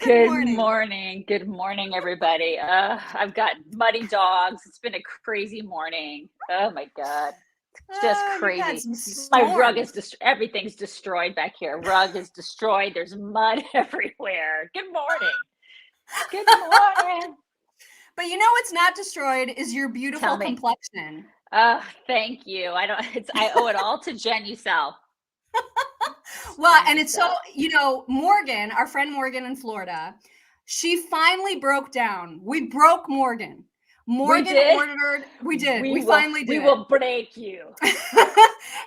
Good morning. morning. Good morning, everybody. I've got muddy dogs. It's been a crazy morning. Oh my God. It's just crazy. My rug is everything's destroyed back here. Rug is destroyed. There's mud everywhere. Good morning. Good morning. But you know what's not destroyed is your beautiful complexion. Thank you. I owe it all to Genucel. Well, and it's so, Morgan, our friend Morgan in Florida, she finally broke down. We broke Morgan. Morgan ordered. We did. We finally did. We will break you.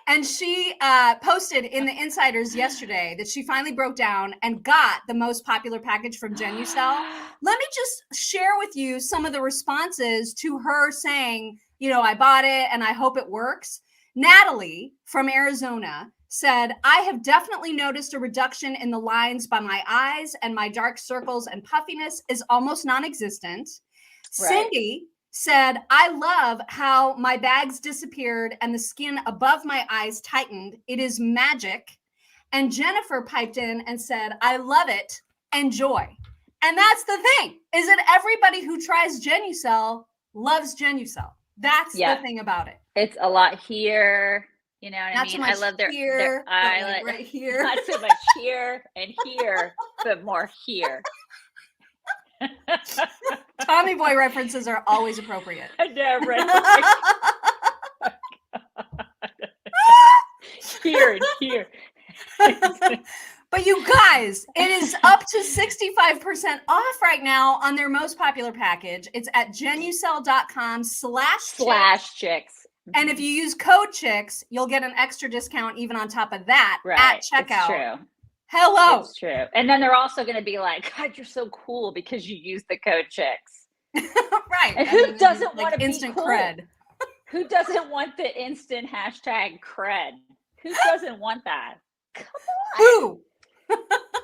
And she posted in the Insiders yesterday that she finally broke down and got the most popular package from Genucel. Let me just share with you some of the responses to her saying, I bought it and I hope it works. Natalie from Arizona said, I have definitely noticed a reduction in the lines by my eyes, and my dark circles and puffiness is almost non-existent. Right. Cindy said, I love how my bags disappeared and the skin above my eyes tightened. It is magic. And Jennifer piped in and said, I love it. Enjoy. And that's the thing, is that everybody who tries Genucel loves Genucel. That's the thing about it. It's a lot here. You know what I mean? I love their eyelid right here. Not so much here and here, but more here. Tommy Boy references are always appropriate. I know, right? Here and here. But you guys, it is up to 65% off right now on their most popular package. It's at genucel.com/chicks. And if you use code chicks, you'll get an extra discount even on top of that at checkout. It's true. Hello. It's true. And then they're also going to be like, God, you're so cool because you use the code chicks. Right. And who doesn't want to instant be cool? Cred? Who doesn't want the instant hashtag cred? Who doesn't want that? Come on. Who?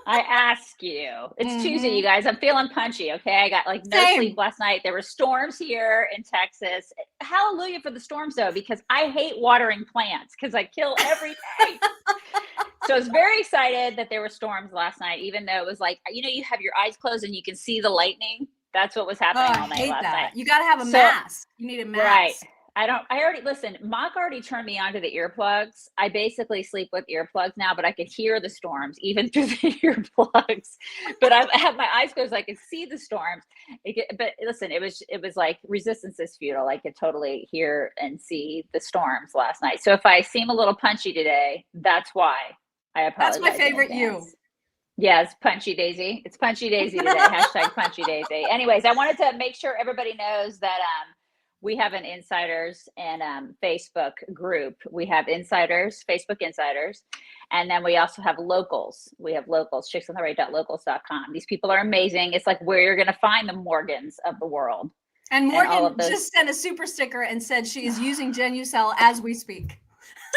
I ask you. It's Tuesday, you guys. I'm feeling punchy, okay? I got no sleep last night. There were storms here in Texas. Hallelujah for the storms, though, because I hate watering plants because I kill every day. So I was very excited that there were storms last night, even though it was like, you have your eyes closed and you can see the lightning. That's what was happening all night last night. You got to have a mask. You need a mask. Right. Mock already turned me on to the earplugs. I basically sleep with earplugs now, but I could hear the storms even through the earplugs. But I have my eyes closed. I could see the storms. But listen, it was like resistance is futile. I could totally hear and see the storms last night. So if I seem a little punchy today, that's why. I apologize. That's my favorite you. Yes, Punchy Daisy. It's Punchy Daisy today. Hashtag Punchy Daisy. Anyways, I wanted to make sure everybody knows that we have an Insiders and Facebook group. We have Insiders, Facebook Insiders, and then we also have locals. We have locals, chicksontheright.locals.com. These people are amazing. It's like where you're going to find the Morgans of the world. And Morgan just sent a super sticker and said she is using Genucel as we speak.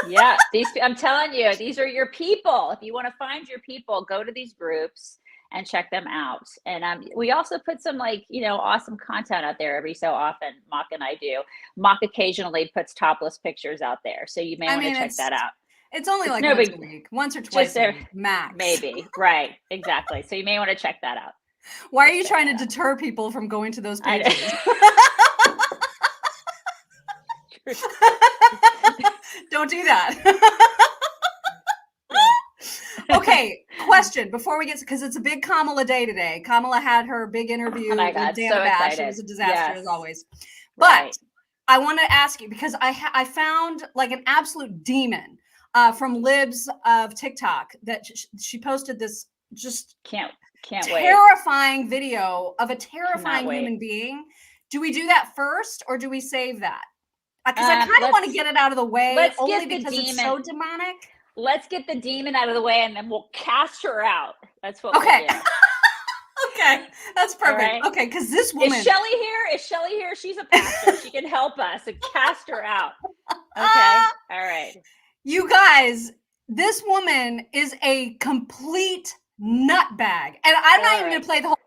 Yeah, I'm telling you, these are your people. If you want to find your people, go to these groups and check them out. And we also put some awesome content out there every so often. Mock and I do. Mock occasionally puts topless pictures out there. So you may want to check that out. It's only once a week, once or twice a week, max. Maybe, right, exactly. So you may want to check that out. Why are you trying to deter people from going to those pages? Don't do that. Okay, question before we get, because it's a big Kamala day today. Kamala had her big interview with Dana Bash. It was a disaster as always. But I want to ask you, because I found like an absolute demon from Libs of TikTok that she posted this just terrifying video of a terrifying human being. Do we do that first or do we save that? Because I kind of want to get it out of the way, only because it's so demonic. Let's get the demon out of the way, and then we'll cast her out. That's what we'll do. Okay, that's perfect. Right? Okay, because this woman... Is Shelly here? She's a pastor. She can help us and cast her out. Okay? All right. You guys, this woman is a complete nutbag. And I'm not even going to play the whole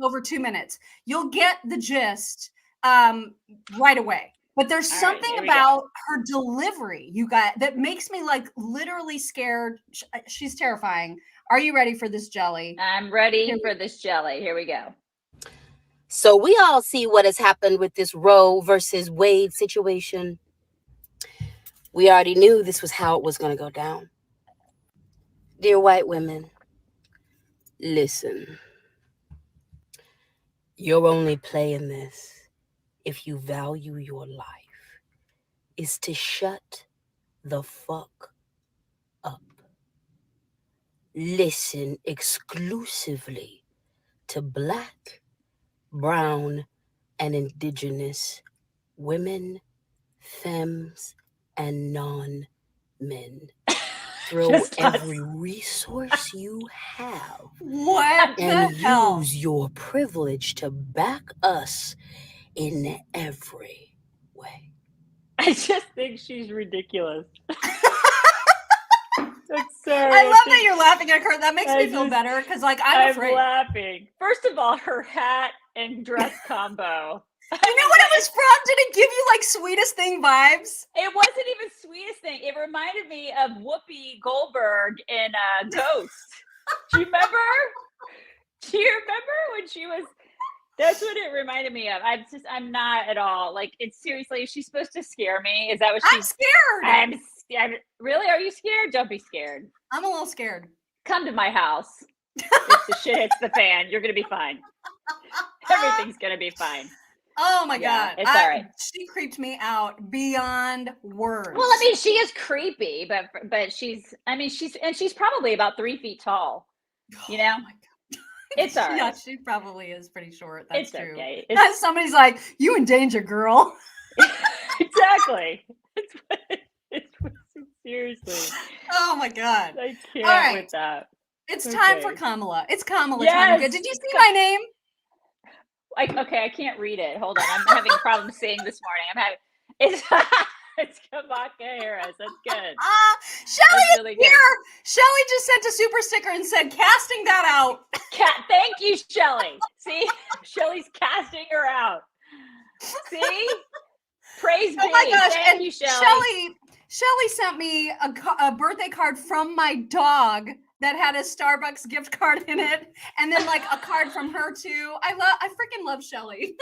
over 2 minutes. You'll get the gist right away. But there's All something right, about her delivery, you guys, that makes me like literally scared. She's terrifying. Are you ready for this, Jelly? I'm ready for this, Jelly. Here we go. So we all see what has happened with this Roe versus Wade situation. We already knew this was how it was going to go down. Dear white women, listen. You're only playing this if you value your life, is to shut the fuck up. Listen exclusively to Black, brown, and indigenous women, femmes, and non-men. Throw every resource you have and use your privilege to back us in every way. I just think she's ridiculous. I'm sorry. I love that you're laughing at her. That makes me feel better because, like, I'm afraid. Laughing. First of all, her hat and dress combo. You know what it was from? Did it give you like Sweetest Thing vibes? It wasn't even Sweetest Thing. It reminded me of Whoopi Goldberg in Ghost. Do you remember? Do you remember when she was? That's what it reminded me of. I'm not at all like. It's seriously. Is she supposed to scare me? Is that what she's? I'm scared. I'm really. Are you scared? Don't be scared. I'm a little scared. Come to my house. If the shit hits the fan, you're gonna be fine. Everything's gonna be fine. Oh my God. It's all right. She creeped me out beyond words. Well, I mean, she is creepy, but she's probably about 3 feet tall. You know? Oh my God. It's all right. Yeah, she probably is pretty short. That's true. Okay. Somebody's like, you in danger, girl. Exactly. Seriously. Oh my God. I can't with that. It's time for Kamala. It's Kamala time. Did you see my name? I can't read it. Hold on. I'm having problems seeing this morning. It's Kamala Harris. That's good. Shelly is really here. Shelly just sent a super sticker and said, casting that out. Thank you, Shelly. See? Shelly's casting her out. See? Praise be. My gosh. Thank you, Shelly. Shelly sent me a birthday card from my dog that had a Starbucks gift card in it, and then like a card from her too. I freaking love Shelly.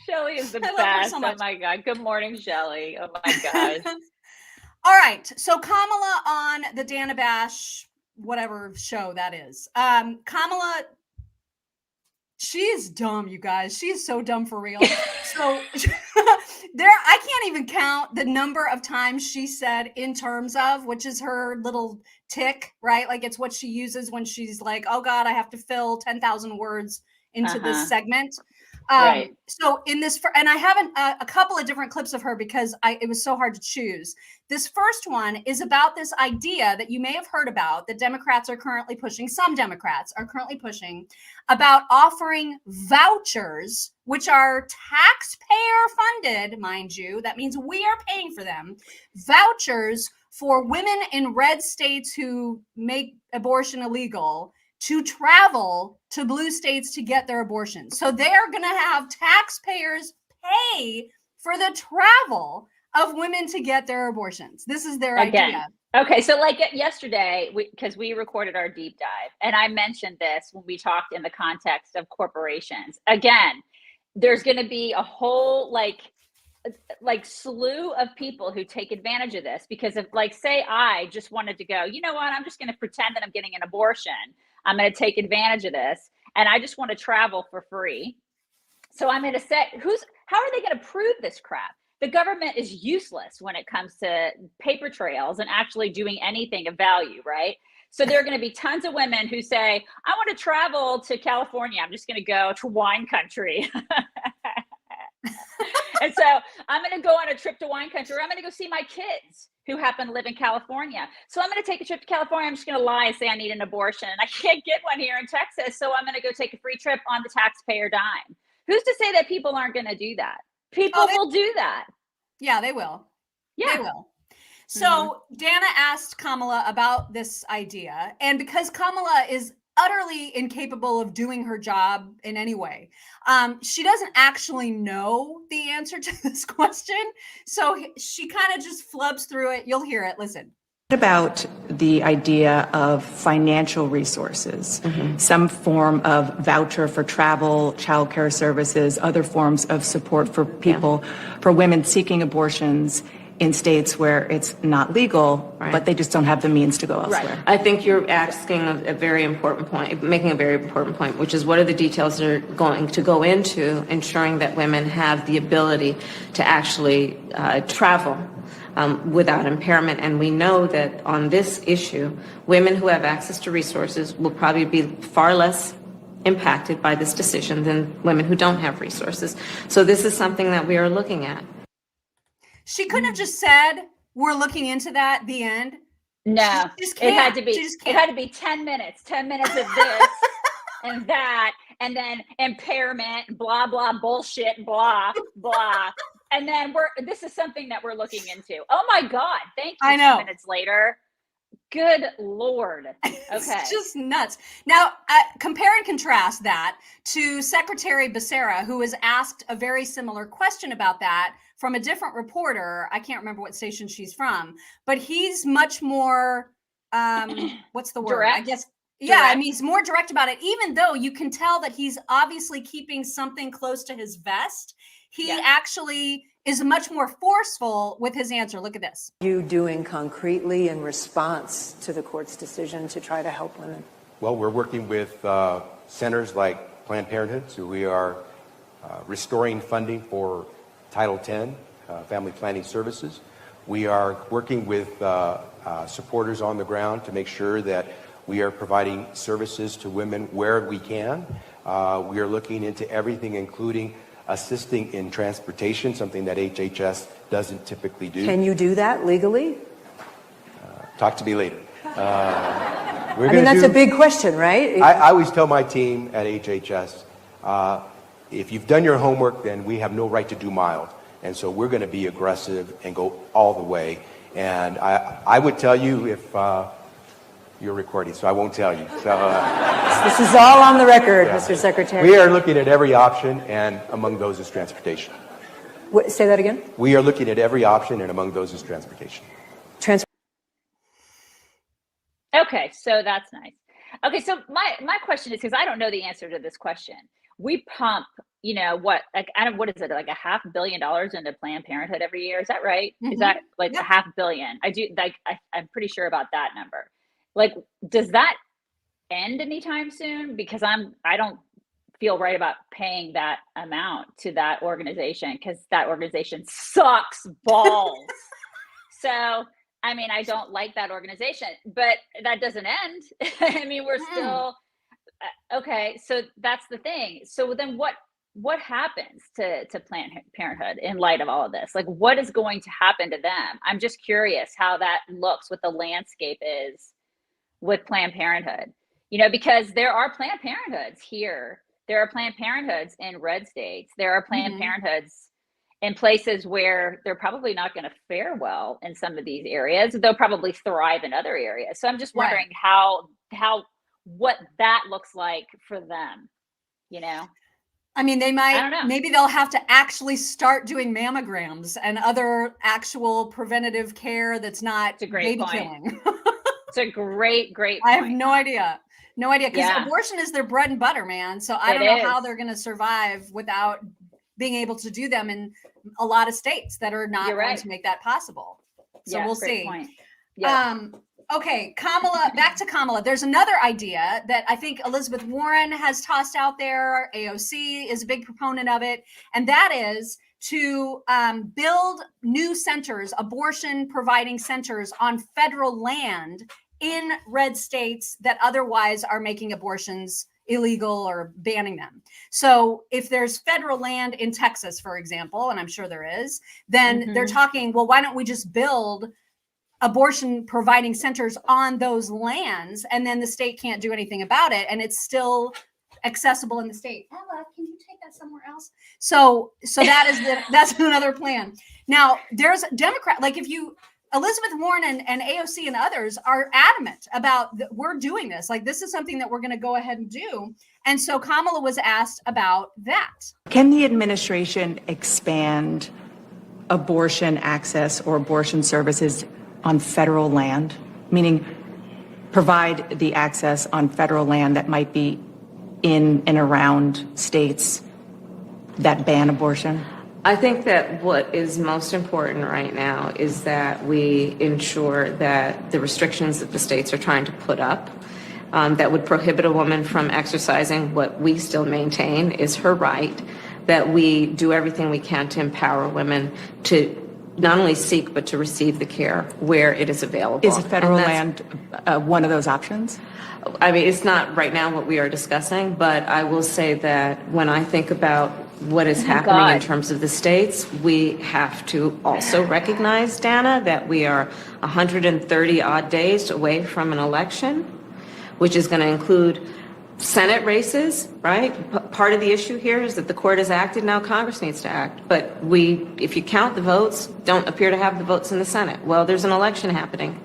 Shelly is the best. So oh my God. Good morning, Shelly. Oh my God. All right. So Kamala on the Dana Bash, whatever show that is. Kamala, she is dumb, you guys. She is so dumb for real. So I can't even count the number of times she said in terms of, which is her little tick, right? Like it's what she uses when she's like, oh God, I have to fill 10,000 words into this segment. Right. So in this, and I have a couple of different clips of her because it was so hard to choose. This first one is about this idea that you may have heard about that Democrats are currently pushing. Some Democrats are currently pushing about offering vouchers, which are taxpayer funded, mind you. That means we are paying for them. Vouchers for women in red states who make abortion illegal to travel to blue states to get their abortions. So they're going to have taxpayers pay for the travel of women to get their abortions. This is their idea. Okay, so like yesterday, because we recorded our deep dive, and I mentioned this when we talked in the context of corporations. Again, there's going to be a whole like slew of people who take advantage of this because of like, say I just wanted to go, you know what, I'm just going to pretend that I'm getting an abortion. I'm going to take advantage of this. And I just want to travel for free. So I'm going to how are they going to prove this crap? The government is useless when it comes to paper trails and actually doing anything of value, right? So there are going to be tons of women who say, I want to travel to California. I'm just going to go to wine country. And so I'm going to go on a trip to wine country, or I'm going to go see my kids who happen to live in California. So I'm going to take a trip to California. I'm just going to lie and say I need an abortion. I can't get one here in Texas. So I'm going to go take a free trip on the taxpayer dime. Who's to say that people aren't going to do that? People will do that. Yeah, they will. Yeah. They will. So Dana asked Kamala about this idea. And because Kamala is utterly incapable of doing her job in any way. She doesn't actually know the answer to this question. So she kind of just flubs through it. You'll hear it. Listen. About the idea of financial resources, some form of voucher for travel, childcare services, other forms of support for people, for women seeking abortions in states where it's not legal, but they just don't have the means to go elsewhere. Right. I think you're asking a very important point, making a very important point, which is what are the details that are going to go into ensuring that women have the ability to actually travel without impairment. And we know that on this issue, women who have access to resources will probably be far less impacted by this decision than women who don't have resources. So this is something that we are looking at. She couldn't have just said, we're looking into that, the end. No, she just it had can't. to be, it had to be 10 minutes of this and that, and then impairment, blah, blah, bullshit, blah, blah. And then this is something that we're looking into. Oh my God. Thank you. I know. 10 minutes later. Good Lord. Okay. It's just nuts. Now, compare and contrast that to Secretary Becerra, who was asked a very similar question about that from a different reporter. I can't remember what station she's from, but he's much more, what's the word? Direct? I guess. Yeah, I mean, he's more direct about it, even though you can tell that he's obviously keeping something close to his vest. He actually is much more forceful with his answer. Look at this. You doing concretely in response to the court's decision to try to help women? Well, we're working with centers like Planned Parenthood, so we are restoring funding for Title X, family planning services. We are working with supporters on the ground to make sure that we are providing services to women where we can. We are looking into everything, including assisting in transportation, something that HHS doesn't typically do. Can you do that legally? Talk to me later. I mean, that's a big question, right? I always tell my team at HHS, if you've done your homework, then we have no right to do mild. And so we're going to be aggressive and go all the way. And I would tell you if you're recording, so I won't tell you. So this is all on the record, Mr. Secretary. We are looking at every option, and among those is transportation. Say that again? We are looking at every option, and among those is transportation. Okay, so that's nice. Okay, so my question is, because I don't know the answer to this question. We pump, what is it, like $500 million into Planned Parenthood every year? Is that right? Mm-hmm. Is that like $500 million? I'm pretty sure about that number. Like, does that end anytime soon? Because I don't feel right about paying that amount to that organization, because that organization sucks balls. So, I mean, I don't like that organization, but that doesn't end. I mean, we're still, okay. So that's the thing. So then what happens to Planned Parenthood in light of all of this? Like, what is going to happen to them? I'm just curious how that looks, what the landscape is with Planned Parenthood, because there are Planned Parenthoods here. There are Planned Parenthoods in red states. There are Planned Parenthoods in places where they're probably not going to fare well in some of these areas. They'll probably thrive in other areas. So I'm just wondering what that looks like for them, I mean, they might, maybe they'll have to actually start doing mammograms and other actual preventative care that's not baby killing. It's a great point. I have no idea. Because abortion is their bread and butter, man. So I don't know how they're going to survive without being able to do them in a lot of states that are not going to make that possible. So we'll see. Point. Okay, Kamala, back to Kamala. There's another idea that I think Elizabeth Warren has tossed out there. AOC is a big proponent of it. And that is to build new centers, abortion providing centers on federal land in red states that otherwise are making abortions illegal or banning them. So if there's federal land in Texas, for example, and I'm sure there is, then they're talking, well, why don't we just build abortion providing centers on those lands, and then the state can't do anything about it, and it's still accessible in the state. Ella, can you take that somewhere else? So that's another plan. Now there's a Democrat, like if you Elizabeth Warren and AOC and others are adamant about we're doing this. Like, this is something that we're going to go ahead and do. And so Kamala was asked about that. Can the administration expand abortion access or abortion services on federal land, meaning provide the access on federal land that might be in and around states that ban abortion? I think that what is most important right now is that we ensure that the restrictions that the states are trying to put up that would prohibit a woman from exercising what we still maintain is her right, that we do everything we can to empower women to not only seek but to receive the care where it is available. Is federal land one of those options? I mean, it's not right now what we are discussing, but I will say that when I think about what is happening in terms of the states, we have to also recognize, Dana, that we are 130 odd days away from an election, which is going to include Senate races, right? Part of the issue here is that the court has acted, now Congress needs to act. But if you count the votes, don't appear to have the votes in the Senate. Well, there's an election happening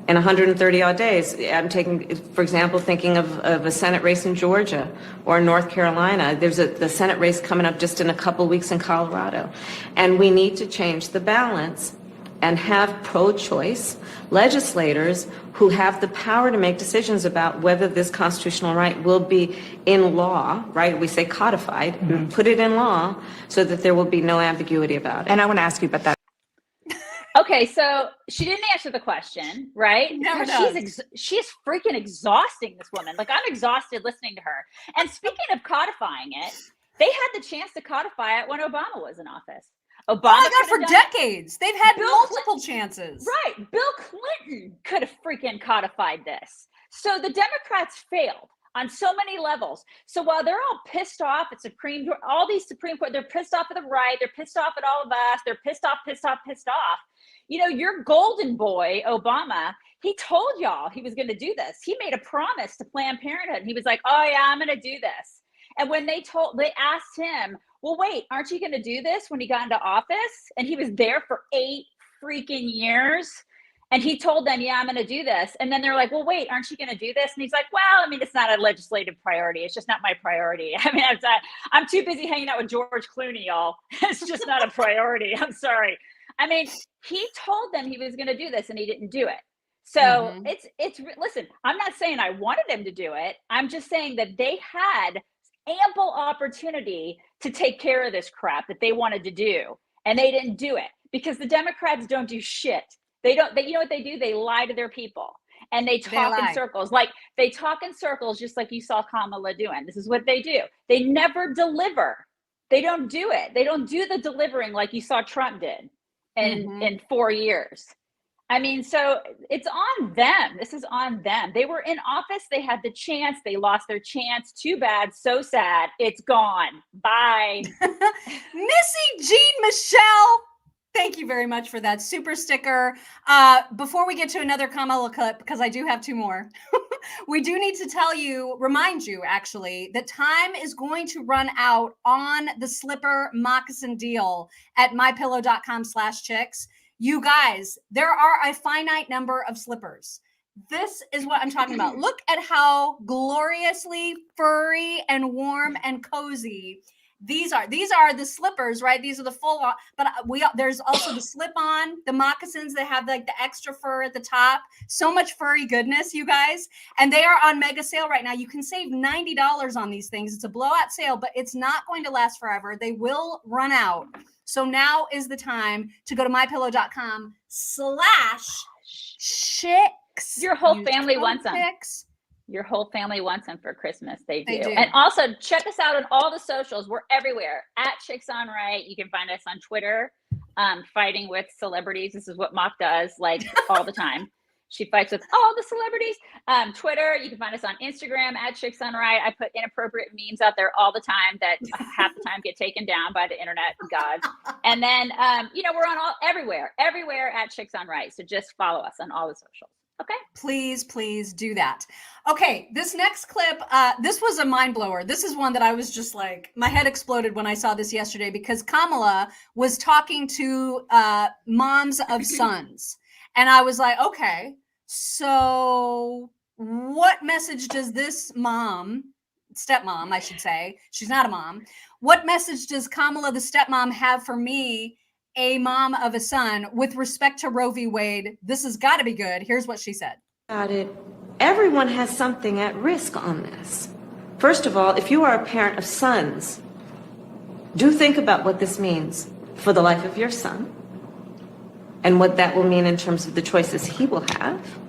in 130 odd days. I'm taking, for example, thinking of a Senate race in Georgia or North Carolina. There's the Senate race coming up just in a couple weeks in Colorado. And we need to change the balance and have pro-choice legislators who have the power to make decisions about whether this constitutional right will be in law, right? We say codified, put it in law so that there will be no ambiguity about it. And I want to ask you about that. Okay, so she didn't answer the question, right? Never does. She's freaking exhausting, this woman. Like, I'm exhausted listening to her. And speaking of codifying it, they had the chance to codify it when Obama was in office. Obama, oh my God, for decades. They've had multiple chances. Right. Bill Clinton could have freaking codified this. So the Democrats failed on so many levels. So while they're all pissed off at all these Supreme Court, they're pissed off at the right, they're pissed off at all of us, they're pissed off. You know, your golden boy, Obama, he told y'all he was going to do this. He made a promise to Planned Parenthood. He was like, oh yeah, I'm going to do this. And when they asked him, well, wait, aren't you going to do this when he got into office? And he was there for 8 freaking years. And he told them, yeah, I'm going to do this. And then they're like, well, wait, aren't you going to do this? And he's like, well, I mean, it's not a legislative priority. It's just not my priority. I mean, I'm too busy hanging out with George Clooney, y'all. It's just not a priority. I'm sorry. I mean, he told them he was going to do this and he didn't do it. So listen, I'm not saying I wanted him to do it. I'm just saying that they had ample opportunity to take care of this crap that they wanted to do. And they didn't do it because the Democrats don't do shit. You know what they do? They lie to their people and they talk in circles. Like they talk in circles, just like you saw Kamala doing. This is what they do. They never deliver. They don't do it. They don't do the delivering like you saw Trump did in 4 years. I mean, so it's on them. This is on them. They were in office. They had the chance. They lost their chance. Too bad. So sad. It's gone. Bye. Missy Jean Michelle. Thank you very much for that super sticker. Before we get to another Kamala clip, because I do have 2 more, we do need to remind you actually, that time is going to run out on the slipper moccasin deal at mypillow.com/chicks. You guys, there are a finite number of slippers. This is what I'm talking about. Look at how gloriously furry and warm and cozy these are the slippers, right? These are the full on, but there's also the slip on, the moccasins that have like the extra fur at the top. So much furry goodness, you guys. And they are on mega sale right now. You can save $90 on these things. It's a blowout sale, but it's not going to last forever. They will run out. So now is the time to go to mypillow.com/chicks. Your whole family wants them. Your whole family wants them for Christmas. They do. And also check us out on all the socials. We're everywhere at Chicks on Right. You can find us on Twitter, fighting with celebrities. This is what Mock does like all the time. She fights with all the celebrities. Twitter, you can find us on Instagram at Chicks on Right. I put inappropriate memes out there all the time that half the time get taken down by the internet gods. And then, we're on everywhere at Chicks on Right. So just follow us on all the socials. Okay. Please do that. Okay. This next clip, this was a mind blower. This is one that I was just like, my head exploded when I saw this yesterday because Kamala was talking to moms of sons. And I was like, okay, so what message does this stepmom, I should say, she's not a mom. What message does Kamala, the stepmom, have for me, a mom of a son, with respect to Roe v. Wade? This has got to be good. Here's what she said. About it, everyone has something at risk on this. First of all, if you are a parent of sons, do think about what this means for the life of your son and what that will mean in terms of the choices he will have.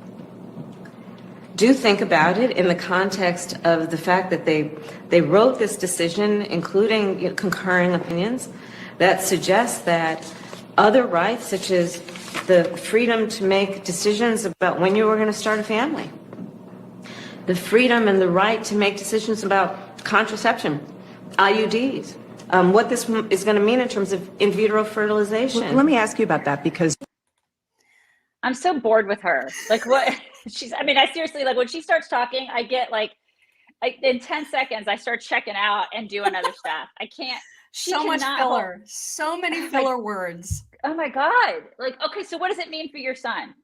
Do think about it in the context of the fact that they wrote this decision, including concurring opinions, that suggest that other rights, such as the freedom to make decisions about when you were going to start a family, the freedom and the right to make decisions about contraception, IUDs, what this is going to mean in terms of in vitro fertilization. Let me ask you about that, because I'm so bored with her. Like, what I seriously, like, when she starts talking, I get like in 10 seconds, I start checking out and doing other stuff. I can't. So much filler, so many filler words. Oh my God. Like, okay, so what does it mean for your son,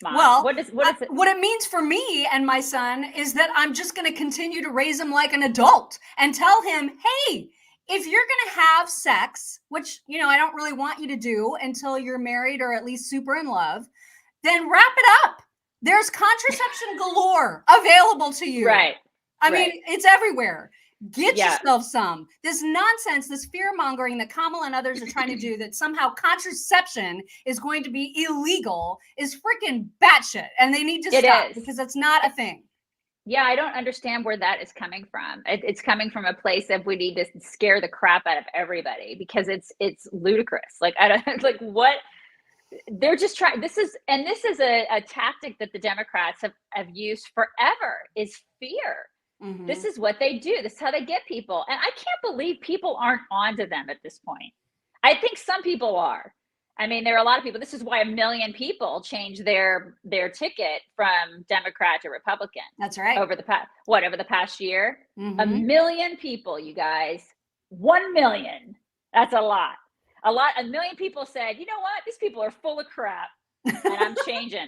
Mom? Well, what it means for me and my son is that I'm just going to continue to raise him like an adult and tell him, hey, if you're going to have sex, which, I don't really want you to do until you're married or at least super in love, then wrap it up. There's contraception galore available to you. Right. I mean, it's everywhere. Get Yeah. yourself some. This nonsense, this fear-mongering that Kamala and others are trying to do, that somehow contraception is going to be illegal, is freaking batshit. And they need to stop, because that's not a thing. Yeah, I don't understand where that is coming from. It's coming from a place of we need to scare the crap out of everybody, because it's ludicrous. Like, I don't like what they're just trying. This is a tactic that the Democrats have used forever, is fear. Mm-hmm. This is what they do. This is how they get people. And I can't believe people aren't onto them at this point. I think some people are. I mean, there are a lot of people. This is why 1 million people changed their ticket from Democrat to Republican. That's right. Over the past year? Mm-hmm. 1 million people, you guys. 1 million. That's a lot. 1 million people said, you know what? These people are full of crap. And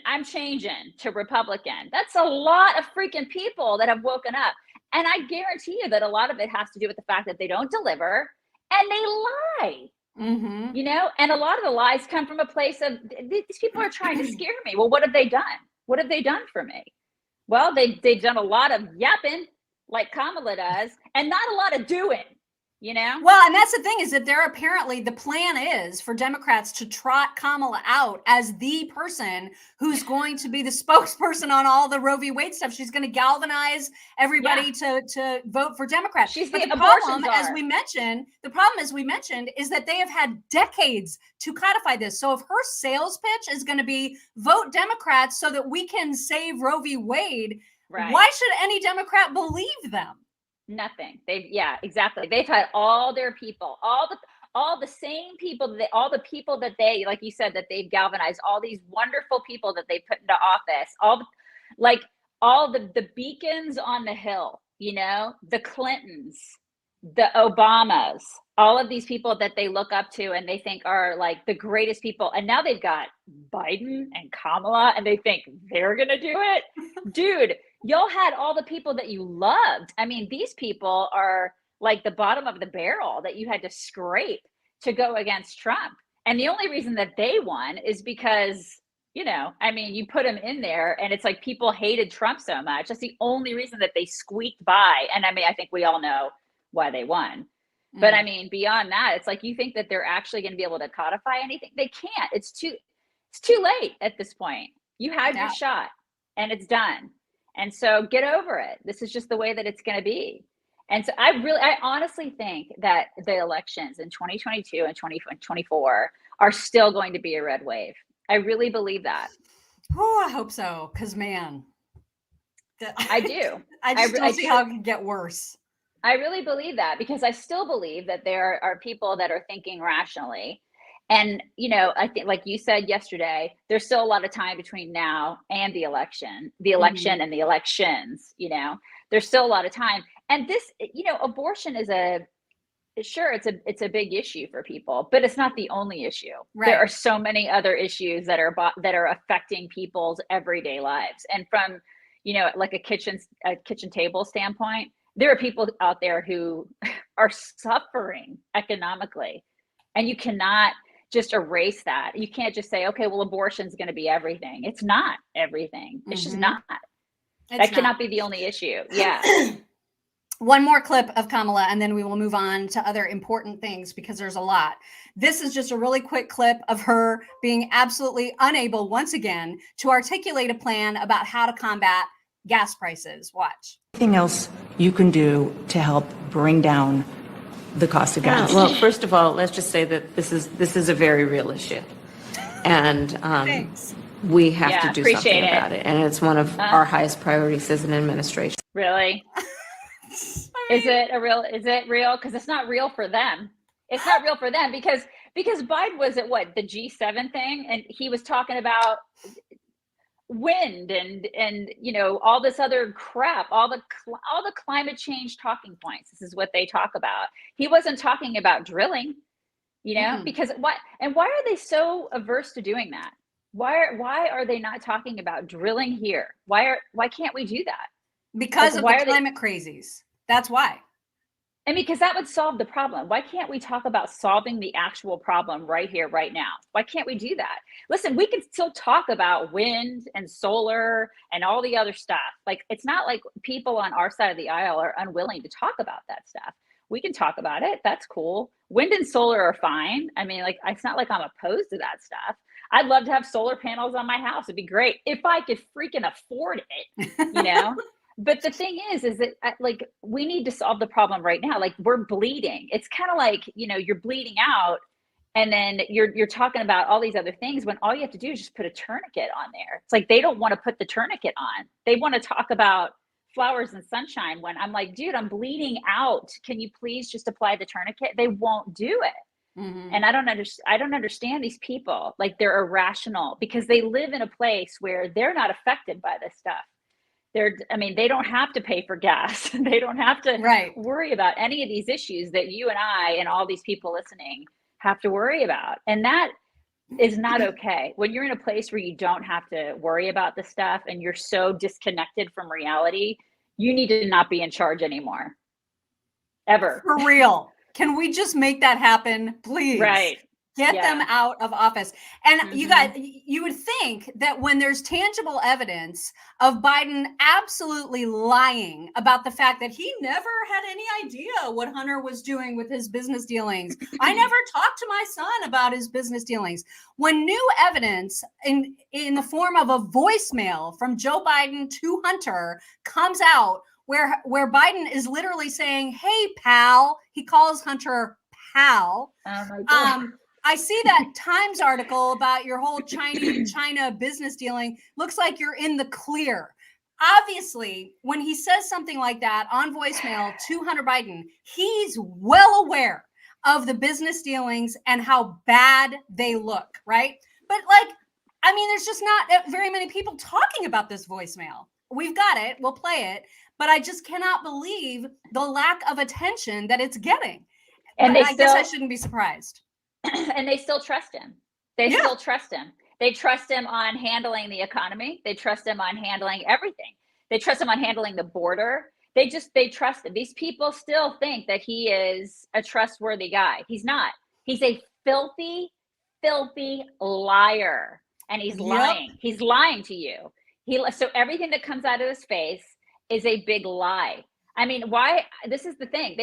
I'm changing to Republican. That's a lot of freaking people that have woken up. And I guarantee you that a lot of it has to do with the fact that they don't deliver and they lie. Mm-hmm. And a lot of the lies come from a place of these people are trying to scare me. Well, what have they done? What have they done for me? Well, they've done a lot of yapping like Kamala does, and not a lot of doing. Well, and that's the thing, is that they're apparently, the plan is for Democrats to trot Kamala out as the person who's going to be the spokesperson on all the Roe v. Wade stuff. She's going to galvanize everybody to vote for Democrats. She's but the problem, abortion as we mentioned, is that they have had decades to codify this. So if her sales pitch is going to be vote Democrats so that we can save Roe v. Wade, right, why should any Democrat believe them? Nothing. Exactly. They've had all their people, all the same people, all the people that they, like you said, that they've galvanized, all these wonderful people that they put into office, all the beacons on the hill, the Clintons, the Obamas, all of these people that they look up to and they think are like the greatest people. And now they've got Biden and Kamala and they think they're going to do it. Dude, y'all had all the people that you loved. I mean, these people are like the bottom of the barrel that you had to scrape to go against Trump. And the only reason that they won is because, you put them in there and it's like people hated Trump so much. That's the only reason that they squeaked by. And I think we all know why they won. But beyond that, it's like, you think that they're actually going to be able to codify anything? They can't. It's too late at this point. You had your shot and it's done. And so get over it. This is just the way that it's going to be. And so I honestly think that the elections in 2022 and 2024 are still going to be a red wave. I really believe that. Oh, I hope so. Because, man, I do. I just don't see how it can get worse. I really believe that, because I still believe that there are people that are thinking rationally. And, I think, like you said yesterday, there's still a lot of time between now and the election and the elections, there's still a lot of time. And this, abortion is sure, it's a big issue for people, but it's not the only issue. Right. There are so many other issues that are affecting people's everyday lives. And from, like a kitchen table standpoint, there are people out there who are suffering economically, and you cannot just erase that. You can't just say, okay, well, abortion's going to be everything. It's not everything. It's just not. That cannot be the only issue. Yeah. One more clip of Kamala, and then we will move on to other important things because there's a lot. This is just a really quick clip of her being absolutely unable, once again, to articulate a plan about how to combat gas prices. Watch. Anything else you can do to help bring down the cost of gas? Well, first of all, let's just say that this is a very real issue, and we have to do something about it. And it's one of our highest priorities as an administration. Really? Is it real? Because it's not real for them. It's not real for them because Biden was at the G7 thing, and he was talking about wind and all this other crap, all the climate change talking points. This is what they talk about. He wasn't talking about drilling, because why are they so averse to doing that? Why are they not talking about drilling here? Why can't we do that? Because of the climate crazies. That's why. And because that would solve the problem. Why can't we talk about solving the actual problem right here, right now? Why can't we do that? Listen, we can still talk about wind and solar and all the other stuff. Like, it's not like people on our side of the aisle are unwilling to talk about that stuff. We can talk about it. That's cool. Wind and solar are fine. I mean, it's not like I'm opposed to that stuff. I'd love to have solar panels on my house. It'd be great if I could freaking afford it, But the thing is that we need to solve the problem right now. Like, we're bleeding. It's kind of like, you're bleeding out, and then you're talking about all these other things when all you have to do is just put a tourniquet on there. It's like, they don't want to put the tourniquet on. They want to talk about flowers and sunshine when I'm like, dude, I'm bleeding out. Can you please just apply the tourniquet? They won't do it. And I don't understand these people. Like, they're irrational because they live in a place where they're not affected by this stuff. They don't have to pay for gas. They don't have to worry about any of these issues that you and I and all these people listening have to worry about. And that is not okay. When you're in a place where you don't have to worry about the stuff and you're so disconnected from reality, you need to not be in charge anymore. Ever. For real. Can we just make that happen, please? Right. Get them out of office. And you guys, you would think that when there's tangible evidence of Biden absolutely lying about the fact that he never had any idea what Hunter was doing with his business dealings. I never talked to my son about his business dealings. When new evidence in the form of a voicemail from Joe Biden to Hunter comes out where Biden is literally saying, "Hey, pal," he calls Hunter pal. Oh my God. I see that Times article about your whole China business dealing. Looks like you're in the clear. Obviously, when he says something like that on voicemail to Hunter Biden, he's well aware of the business dealings and how bad they look, right? But there's just not very many people talking about this voicemail. We've got it. We'll play it. But I just cannot believe the lack of attention that it's getting. And I guess I shouldn't be surprised. And they still trust him. They still trust him. They trust him on handling the economy. They trust him on handling everything. They trust him on handling the border. They trust him. These people still think that he is a trustworthy guy. He's not. He's a filthy, filthy liar. And he's lying. He's lying to you. So everything that comes out of his face is a big lie. I mean, why? This is the thing.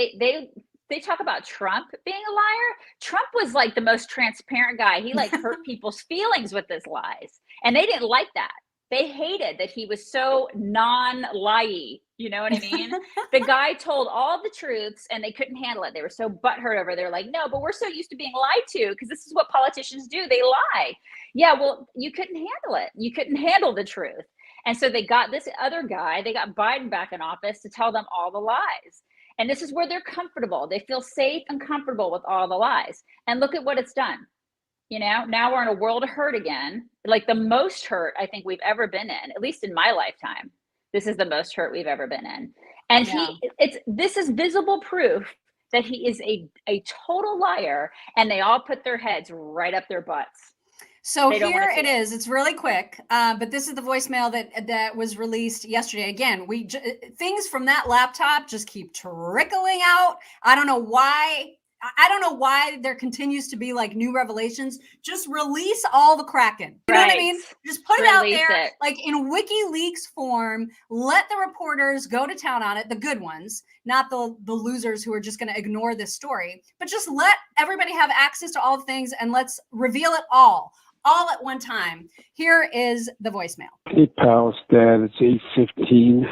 They talk about Trump being a liar. Trump was like the most transparent guy. He hurt people's feelings with his lies. And they didn't like that. They hated that he was so non-lie. You know what I mean? The guy told all the truths and they couldn't handle it. They were so butthurt over it. They're like, no, but we're so used to being lied to because this is what politicians do. They lie. Yeah, well, you couldn't handle it. You couldn't handle the truth. And so they got this other guy, they got Biden back in office to tell them all the lies. And this is where they're comfortable. They feel safe and comfortable with all the lies. And look at what it's done. Now we're in a world of hurt again, like the most hurt I think we've ever been in, at least in my lifetime. This is the most hurt we've ever been in. And this is visible proof that he is a total liar, and they all put their heads right up their butts. So They don't here wanna see it is. It's really quick, but this is the voicemail that was released yesterday. Again, things from that laptop just keep trickling out. I don't know why. I don't know why there continues to be like new revelations. Just release all the Kraken. You know what I mean? Right. Just put it out Release there, it. like in WikiLeaks form. Let the reporters go to town on it, the good ones, not the losers who are just going to ignore this story. But just let everybody have access to all the things, and let's reveal it all at one time. Here is the voicemail. Hey, pals, Dad. It's 8:15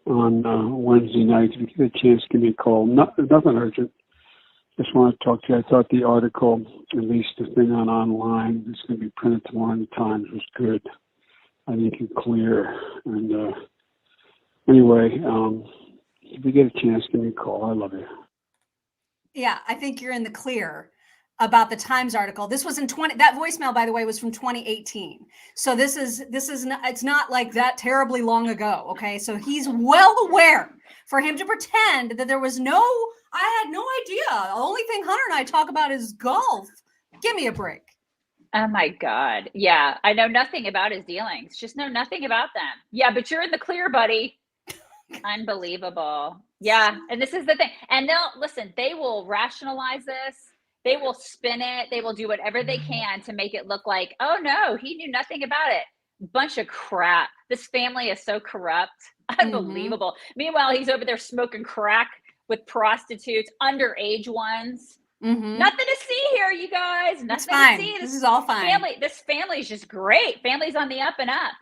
on Wednesday night. If you get a chance, give me a call. Nothing urgent. Just want to talk to you. I thought the article, at least the thing online, it's going to be printed tomorrow in the Times, was good. I think it's clear. And anyway, if you get a chance, give me a call. I love you. Yeah, I think you're in the clear about the Times article. This was in that voicemail, by the way, was from 2018. So this is not, it's not like that terribly long ago. Okay. So he's well aware. For him to pretend that I had no idea. The only thing Hunter and I talk about is golf. Give me a break. Oh my God. Yeah. I know nothing about his dealings. Just know nothing about them. Yeah, but you're in the clear, buddy. Unbelievable. Yeah. And this is the thing. And they will rationalize this. They will spin it. They will do whatever they can to make it look like, oh no, he knew nothing about it. Bunch of crap. This family is so corrupt. Unbelievable. Meanwhile, he's over there smoking crack with prostitutes, underage ones. Nothing to see here, you guys. Nothing to see. This is all fine. This family is just great. Family's on the up and up.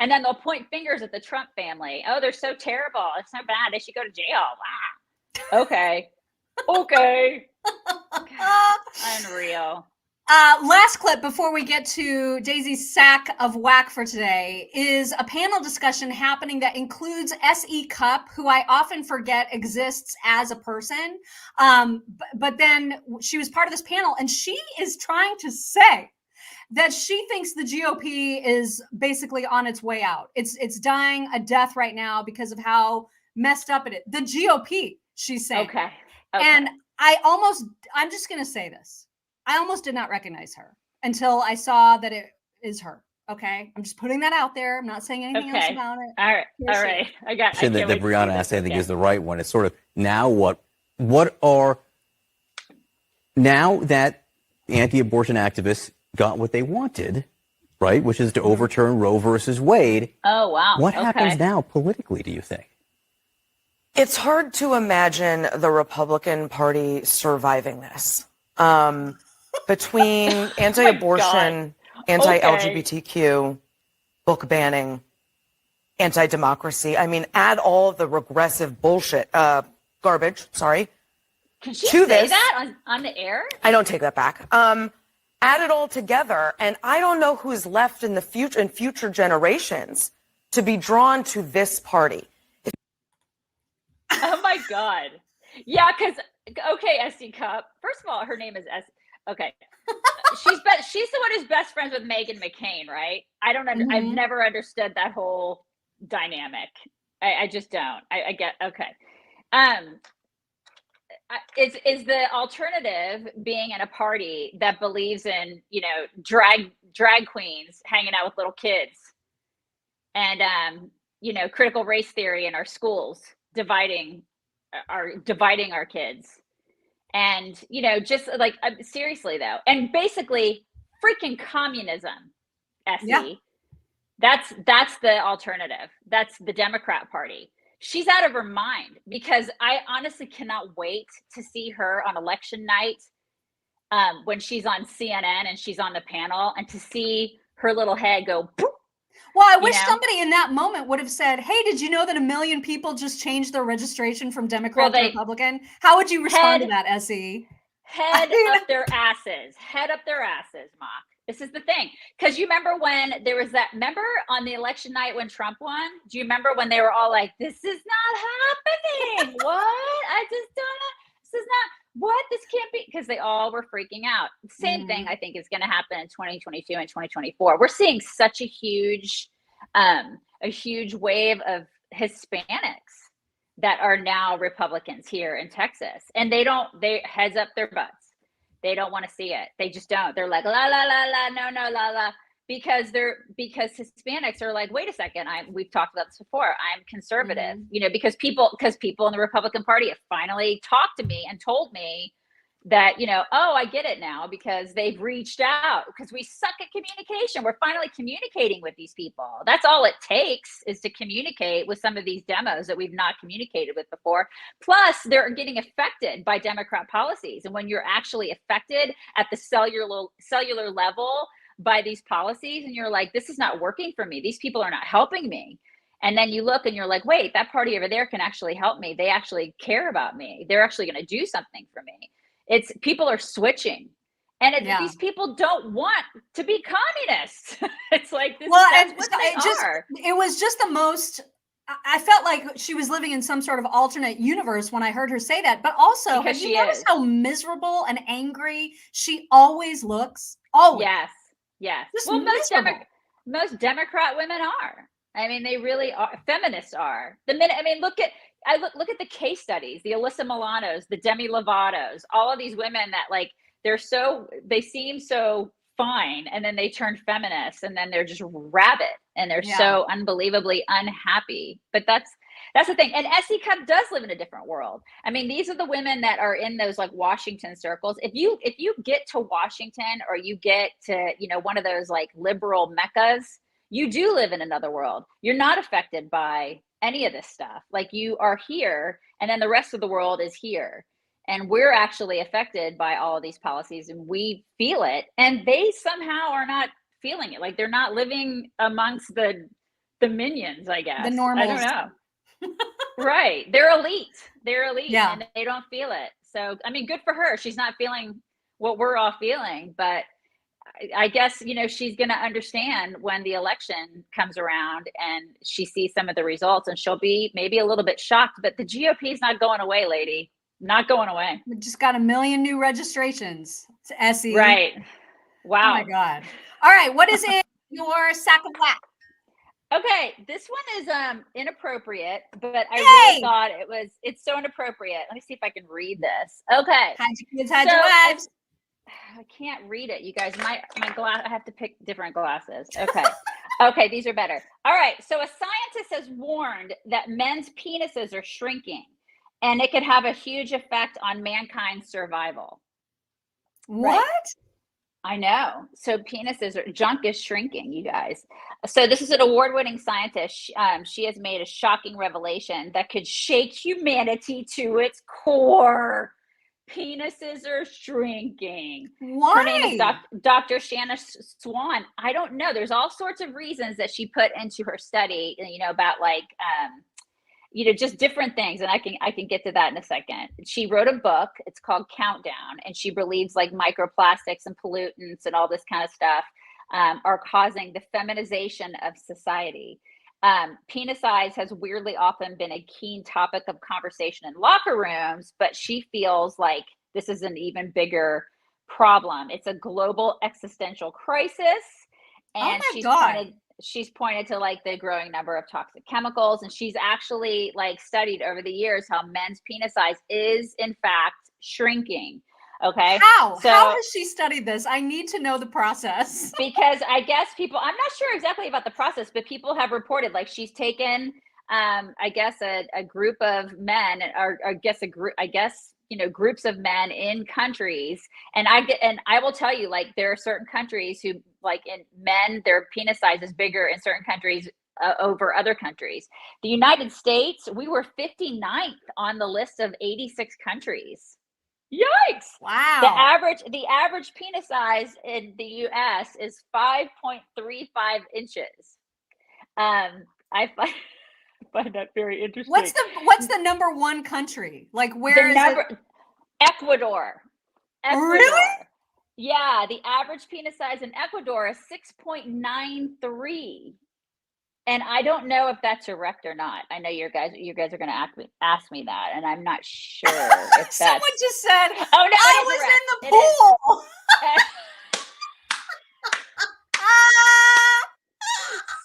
And then they'll point fingers at the Trump family. Oh, they're so terrible. It's so bad. They should go to jail. Wow. Okay. Okay. Unreal. Last clip before we get to Daisy's sack of whack for today is a panel discussion happening that includes S.E. Cupp, who I often forget exists as a person. But then she was part of this panel, and she is trying to say that she thinks the GOP is basically on its way out. It's dying a death right now because of how messed up it is. The GOP, she's saying. Okay. And I'm just going to say this. I almost did not recognize her until I saw that it is her. Okay. I'm just putting that out there. I'm not saying anything else about it. All right. All right. I That Brianna asked, I think, is the right one. It's sort of now now that anti-abortion activists got what they wanted, right, which is to overturn Roe versus Wade. Oh, wow. What happens now politically, do you think? It's hard to imagine the Republican Party surviving this. Between anti-abortion, anti-LGBTQ, book banning, anti-democracy. I mean, add all of the regressive bullshit, garbage, sorry. Can she say that on the air? I don't take that back. Add it all together, and I don't know who's left in the future generations to be drawn to this party. Oh my God. Yeah, because S.C. Cupp. First of all, her name is S. Okay, she's the one who's best friends with Meghan McCain, right? I've never understood that whole dynamic. I just don't. I get okay. Is the alternative being in a party that believes in drag queens hanging out with little kids and critical race theory in our schools, dividing our kids. And, just like, seriously though, and basically freaking communism, SE. Yeah. That's the alternative. That's the Democrat Party. She's out of her mind, because I honestly cannot wait to see her on election night when she's on CNN and she's on the panel, and to see her little head go poof. Well, I wish somebody in that moment would have said, hey, did you know that 1 million people just changed their registration from Democrat to Republican? How would you respond to that, SE? Head up their asses. Head up their asses, Mock. This is the thing. Because you remember when there was remember on the election night when Trump won? Do you remember when they were all like, this is not happening? What? I just don't know. This is not. What? This can't be, because they all were freaking out. Same thing I think is going to happen in 2022 and 2024. We're seeing such a huge wave of Hispanics that are now Republicans here in Texas, and they heads up their butts. They don't want to see it. They just don't. They're like, la, la, la, la, no, la, la. Because Hispanics are like, wait a second, we've talked about this before. I'm conservative, because people in the Republican Party have finally talked to me and told me that, I get it now, because they've reached out, because we suck at communication. We're finally communicating with these people. That's all it takes, is to communicate with some of these demos that we've not communicated with before. Plus, they're getting affected by Democrat policies. And when you're actually affected at the cellular level by these policies, and you're like, this is not working for me. These people are not helping me. And then you look and you're like, wait, that party over there can actually help me. They actually care about me. They're actually going to do something for me. People are switching, and these people don't want to be communists. It's like, that's what they are. It was just the most, I felt like she was living in some sort of alternate universe when I heard her say that. But also, have you noticed how miserable and angry she always looks? Always. Yes. Just well, most Democrat women are. I mean, they really are. Feminists are. Look at the case studies, the Alyssa Milanos, the Demi Lovatos, all of these women that, like, they seem so fine, and then they turn feminists, and then they're just rabid, and they're so unbelievably unhappy. But that's the thing. And Essie Cupp does live in a different world. I mean, these are the women that are in those, like, Washington circles. If you get to Washington, or you get to, one of those, like, liberal meccas, you do live in another world. You're not affected by any of this stuff. Like, you are here, and then the rest of the world is here. And we're actually affected by all of these policies, and we feel it. And they somehow are not feeling it. Like, they're not living amongst the minions, I guess. The normals. I don't know. Right. They're elite. Yeah. And they don't feel it. So, I mean, good for her. She's not feeling what we're all feeling, but I guess, she's going to understand when the election comes around and she sees some of the results, and she'll be maybe a little bit shocked. But the GOP is not going away, lady. Not going away. We just got 1 million new registrations to Essie. Right. Wow. Oh my God. All right. What is in your sack of wax? Okay. This one is inappropriate, but I really thought it's so inappropriate. Let me see if I can read this. Okay. Hide your kids, hide your wives. I can't read it, you guys. My glass, I have to pick different glasses. Okay. Okay, these are better. All right. So a scientist has warned that men's penises are shrinking, and it could have a huge effect on mankind's survival. What? Right. I know. So junk is shrinking, you guys. So this is an award-winning scientist. She has made a shocking revelation that could shake humanity to its core. Penises are shrinking. Why? Her name is Dr. Shanna Swan. I don't know. There's all sorts of reasons that she put into her study, about, like, just different things. And I can get to that in a second. She wrote a book. It's called Countdown. And she believes, like, microplastics and pollutants and all this kind of stuff are causing the feminization of society. Penis size has weirdly often been a keen topic of conversation in locker rooms, but she feels like this is an even bigger problem. It's a global existential crisis. And she's pointed to, like, the growing number of toxic chemicals. And she's actually, like, studied over the years how men's penis size is in fact shrinking. Okay. How has she studied this? I need to know the process. Because I guess I'm not sure exactly about the process, but people have reported, like, she's taken, I guess a group of men, or groups of men in countries. And I will tell you, like, there are certain countries who, like, in men, their penis size is bigger in certain countries over other countries. The United States, we were 59th on the list of 86 countries. Yikes! Wow. The average penis size in the U.S. is 5.35 inches. I find that very interesting. What's the number one country? Like, where is it? Ecuador. Really? Yeah, the average penis size in Ecuador is 6.93. And I don't know if that's erect or not. I know you guys are going to ask me that, and I'm not sure if that's. Someone just said, "Oh no, I was in the pool."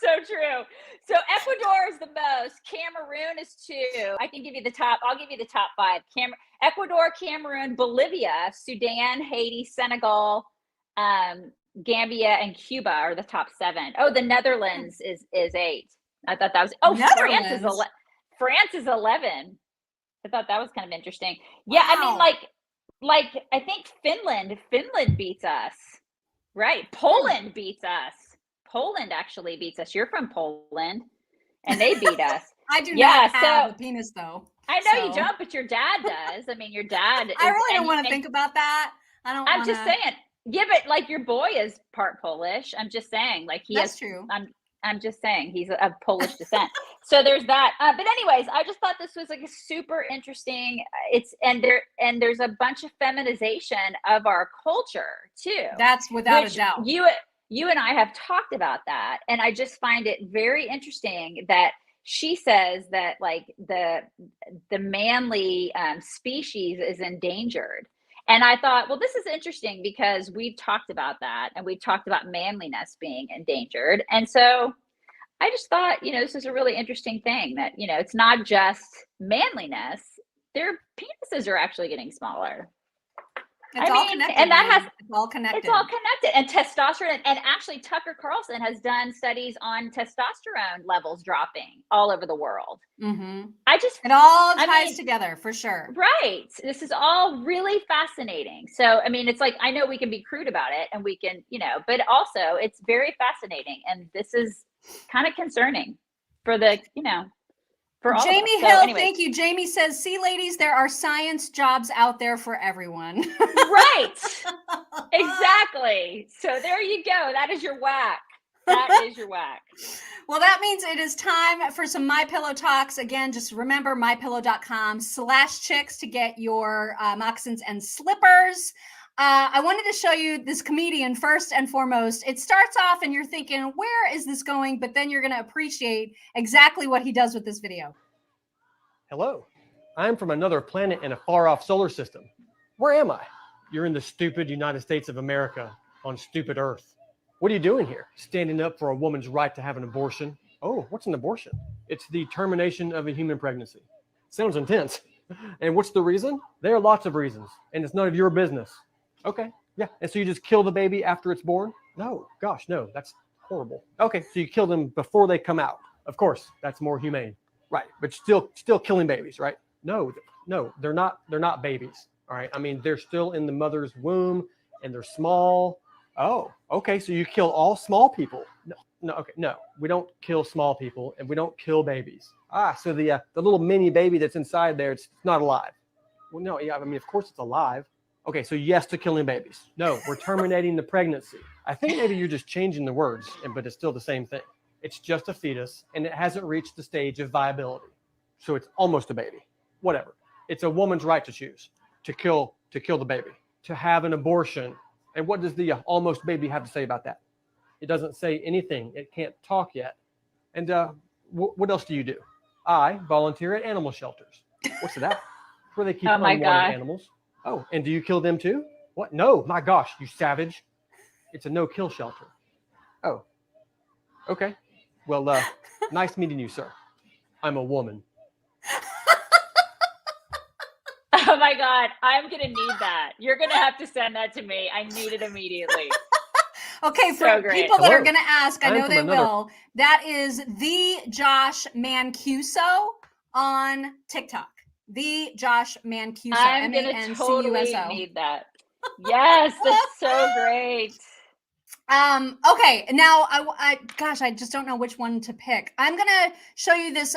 So true. So Ecuador is the most. Cameroon is 2. I can give you the top. I'll give you the top 5. Ecuador, Cameroon, Bolivia, Sudan, Haiti, Senegal, Gambia, and Cuba are the top 7. Oh, the Netherlands is 8. I thought that was. Oh, France is 11. I thought that was kind of interesting. Yeah, Wow. I mean, like I think Finland beats us, right? Poland beats us. Poland actually beats us. You're from Poland, and they beat us. I do not have a penis, though. I know you don't, but your dad does. I mean, your dad. I really don't want to think about that. I'm just saying. Yeah, but like your boy is part Polish. I'm just saying, like That's true. I'm just saying he's of Polish descent. So there's that. But anyways, I just thought this was like a super interesting. There's a bunch of feminization of our culture too. That's without a doubt. You and I have talked about that, and I just find it very interesting that she says that like the manly species is endangered. And I thought, well, this is interesting because we've talked about that, and we've talked about manliness being endangered. And so I just thought, this is a really interesting thing that, it's not just manliness. Their penises are actually getting smaller. It's all connected. And it's all connected. It's all connected. And testosterone, and actually Tucker Carlson has done studies on testosterone levels dropping all over the world. Mm-hmm. It all ties together for sure. Right. This is all really fascinating. So, I mean, it's like, I know we can be crude about it and we can, but also it's very fascinating. And this is kind of concerning for the, for all Jamie of us. Hill, So anyways. thank you. Jamie says, see, ladies, there are science jobs out there for everyone. Right. Exactly. So there you go. That is your whack. That is your whack. Well, that means it is time for some MyPillow talks. Again, just remember mypillow.com/chicks to get your moccasins and slippers. I wanted to show you this comedian first and foremost. It starts off and you're thinking, where is this going? But then you're going to appreciate exactly what he does with this video. Hello, I'm from another planet in a far-off solar system. Where am I? You're in the stupid United States of America on stupid Earth. What are you doing here? Standing up for a woman's right to have an abortion? Oh, what's an abortion? It's the termination of a human pregnancy. Sounds intense. And what's the reason? There are lots of reasons, and it's none of your business. Okay, yeah. And so you just kill the baby after it's born? No, gosh, no, that's horrible. Okay, so you kill them before they come out. Of course, that's more humane. Right, but still killing babies, right? No, they're not babies. All right, I mean, they're still in the mother's womb and they're small. Oh, okay, so you kill all small people. No, we don't kill small people and we don't kill babies. So the little mini baby that's inside there, it's not alive. Well, no, yeah, I mean, of course it's alive. Okay, so yes to killing babies. No, we're terminating the pregnancy. I think maybe you're just changing the words, but it's still the same thing. It's just a fetus, and it hasn't reached the stage of viability. So it's almost a baby. Whatever. It's a woman's right to choose, to kill the baby, to have an abortion. And what does the almost baby have to say about that? It doesn't say anything. It can't talk yet. And what else do you do? I volunteer at animal shelters. What's that? Where they keep unwanted animals. Oh, and do you kill them too? What? No, my gosh, you savage. It's a no-kill shelter. Oh, okay. Well, nice meeting you, sir. I'm a woman. Oh my God, I'm going to need that. You're going to have to send that to me. I need it immediately. Okay, for people that are going to ask, I know they will. That is the Josh Mancuso on TikTok. The Josh Mancuso. I'm going to totally need that. Yes, that's so great. Okay, now I just don't know which one to pick. I'm gonna show you this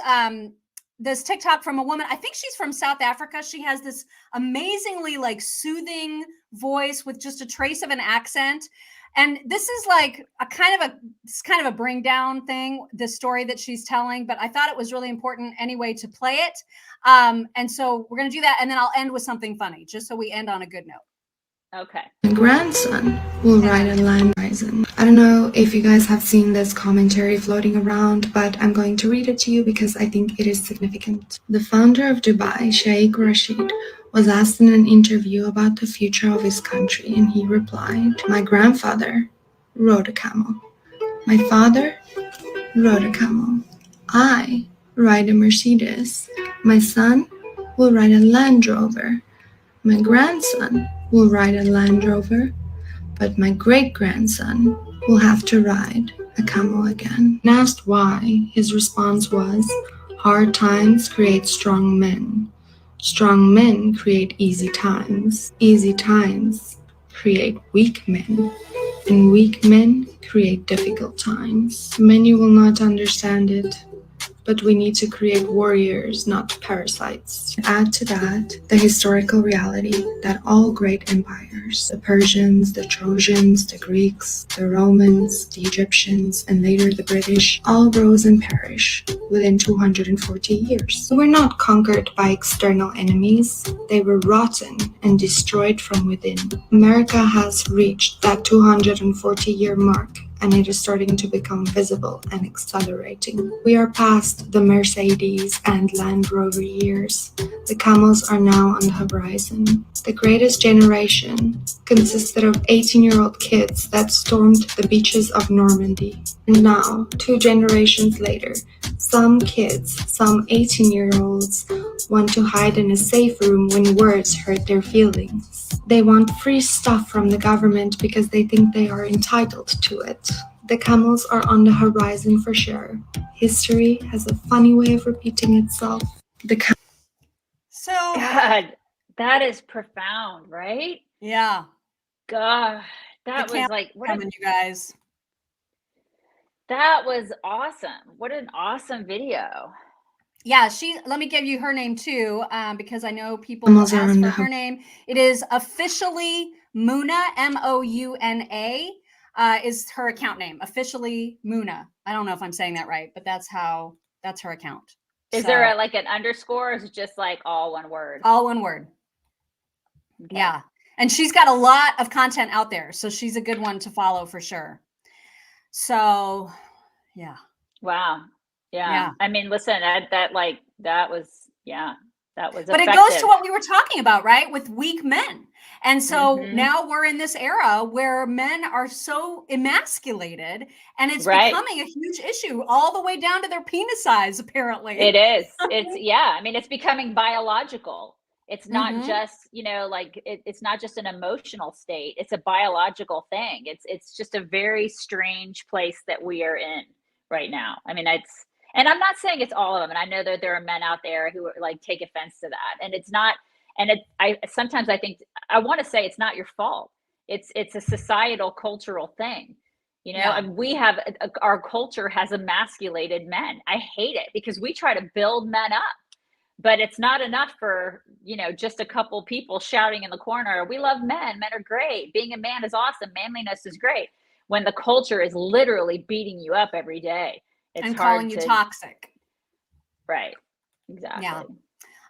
this TikTok from a woman. I think she's from South Africa. She has this amazingly like soothing voice with just a trace of an accent. And this is like a kind of a bring down thing, the story that she's telling, but I thought it was really important anyway to play it. And so we're gonna do that, and then I'll end with something funny, just so we end on a good note. Okay. My grandson will ride a Land Rising. I don't know if you guys have seen this commentary floating around, but I'm going to read it to you because I think it is significant. The founder of Dubai, Sheikh Rashid, was asked in an interview about the future of his country, and he replied, "My grandfather rode a camel. My father rode a camel. I ride a Mercedes. My son will ride a Land Rover. My grandson will ride a Land Rover. But my great-grandson will have to ride a camel again. And asked why, his response was, hard times create strong men. Strong men create easy times. Easy times create weak men. And weak men create difficult times. Many will not understand it, but we need to create warriors, not parasites. Add to that the historical reality that all great empires, the Persians, the Trojans, the Greeks, the Romans, the Egyptians, and later the British, all rose and perished within 240 years. They were not conquered by external enemies, they were rotten and destroyed from within. America has reached that 240-year mark, and it is starting to become visible and accelerating. We are past the Mercedes and Land Rover years. The camels are now on the horizon. The greatest generation consisted of 18-year-old kids that stormed the beaches of Normandy. And now, 2 generations later, some kids, some 18-year-olds, want to hide in a safe room when words hurt their feelings. They want free stuff from the government because they think they are entitled to it. The camels are on the horizon for sure. History has a funny way of repeating itself. So God, that is profound, right? yeah, God, that the was camel like coming, you guys. That was awesome. What an awesome video. Yeah, let me give you her name too, because I know people will ask for her name. It is officially Muna, Mouna, is her account name. Officially Muna. I don't know if I'm saying that right, but that's her account. Is there an underscore, or is it just like all one word? All one word. Okay. Yeah. And she's got a lot of content out there, so she's a good one to follow for sure. So, yeah. Wow. Yeah. I mean, listen, that was But it goes to what we were talking about, right? With weak men. And so now we're in this era where men are so emasculated, and it's becoming a huge issue all the way down to their penis size, apparently. It is. I mean, it's becoming biological. It's not just, it's not just an emotional state. It's a biological thing. It's just a very strange place that we are in right now. I mean, and I'm not saying it's all of them. And I know that there are men out there who take offense to that. And it's not, sometimes I think, I want to say it's not your fault. It's a societal, cultural thing. And we have, our culture has emasculated men. I hate it because we try to build men up, but it's not enough for, just a couple people shouting in the corner, we love men. Men are great. Being a man is awesome. Manliness is great. When the culture is literally beating you up every day. It's and hard calling you toxic. Right. Exactly. Yeah.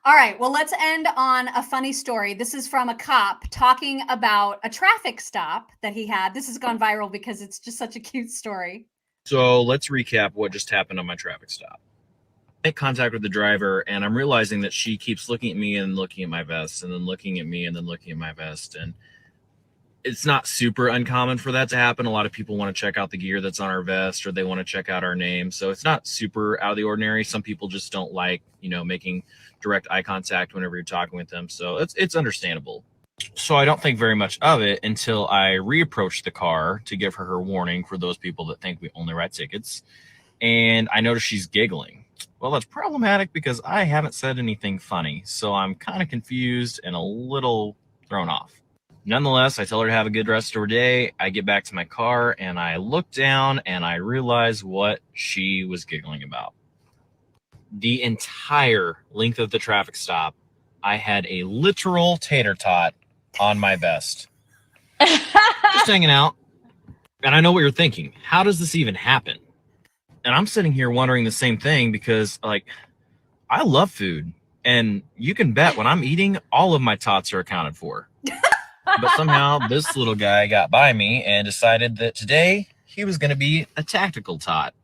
All right. Well, let's end on a funny story. This is from a cop talking about a traffic stop that he had. This has gone viral because it's just such a cute story. So let's recap what just happened on my traffic stop. I make contact with the driver, and I'm realizing that she keeps looking at me and looking at my vest, and then looking at me and then looking at my vest. And it's not super uncommon for that to happen. A lot of people want to check out the gear that's on our vest, or they want to check out our name. So it's not super out of the ordinary. Some people just don't like, making direct eye contact whenever you're talking with them. So it's understandable. So I don't think very much of it until I reapproach the car to give her warning for those people that think we only write tickets. And I notice she's giggling. Well, that's problematic because I haven't said anything funny. So I'm kind of confused and a little thrown off. Nonetheless, I tell her to have a good rest of her day. I get back to my car and I look down and I realize what she was giggling about. The entire length of the traffic stop, I had a literal tater tot on my vest. Just hanging out. And I know what you're thinking. How does this even happen? And I'm sitting here wondering the same thing because, I love food. And you can bet when I'm eating, all of my tots are accounted for. But somehow this little guy got by me and decided that today he was going to be a tactical tot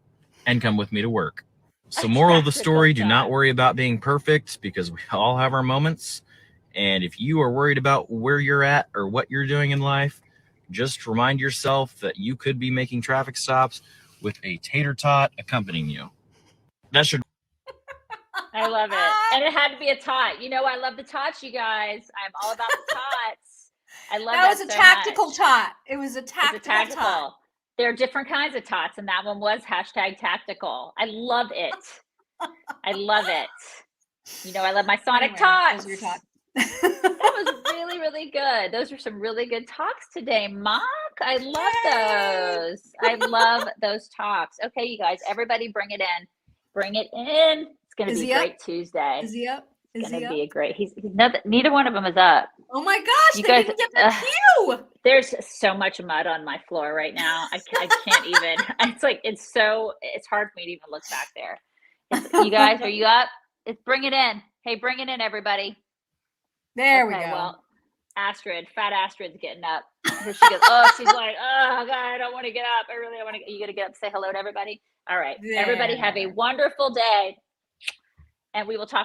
and come with me to work. So moral of the story, do not worry about being perfect because we all have our moments. And if you are worried about where you're at or what you're doing in life, just remind yourself that you could be making traffic stops with a tater tot accompanying you. That should. I love it. And it had to be a tot. You know, I love the tots, you guys. I'm all about the tots. I love that. That was a so tactical much. tot. It was a tactical tot. There are different kinds of tots, and that one was #tactical. I love it. I love it. You know, I love my Sonic tots. Those are your tots. That was really, really good. Those are some really good talks today, Mock. I love those. I love those talks. Okay, you guys, everybody bring it in. Bring it in. It's going to be a great Tuesday. Is he up? It's going to be a great. Neither one of them is up. Oh my gosh, you they guys, didn't get their cue. There's so much mud on my floor right now. I can't even. It's hard for me to even look back there. You guys, are you up? Bring it in. Hey, bring it in, everybody. There we go. Well, Fat Astrid's getting up. Here she goes. Oh, she's like, oh God, I don't want to get up. I really don't want to. You got to get up, say hello to everybody. All right, everybody have a wonderful day, and we will talk.